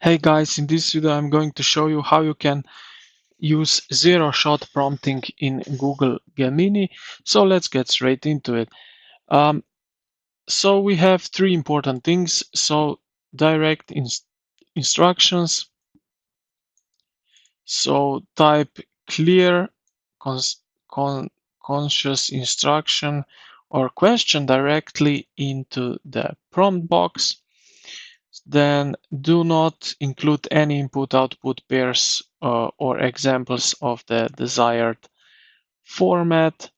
Hey guys, in this video I'm going to show you how you can use zero-shot prompting in Google Gemini. So let's get straight into it. So we have three important things. So direct instructions. So type clear, cons conscious instruction or question directly into the prompt box. Then do not include any input-output pairs or examples of the desired format.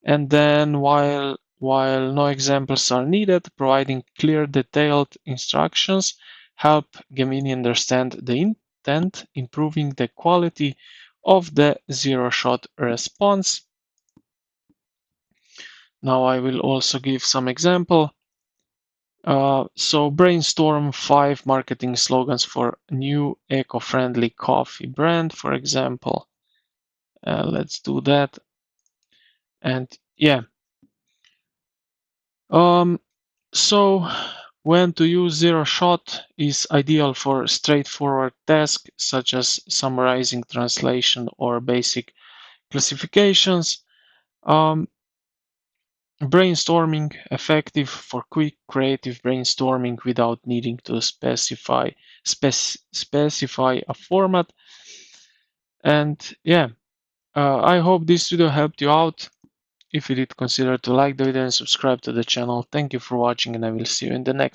And then while no examples are needed, providing clear, detailed instructions help Gemini understand the intent, improving the quality of the zero-shot response. Now I will also give some example. So brainstorm 5 marketing slogans for new eco-friendly coffee brand, for example. Let's do that. And yeah. So when to use zero shot is ideal for straightforward tasks such as summarizing translation or basic classifications. Brainstorming effective for quick creative brainstorming without needing to specify a format. And yeah, I hope this video helped you out. If you did, consider to like the video and subscribe to the channel. Thank you for watching, and I will see you in the next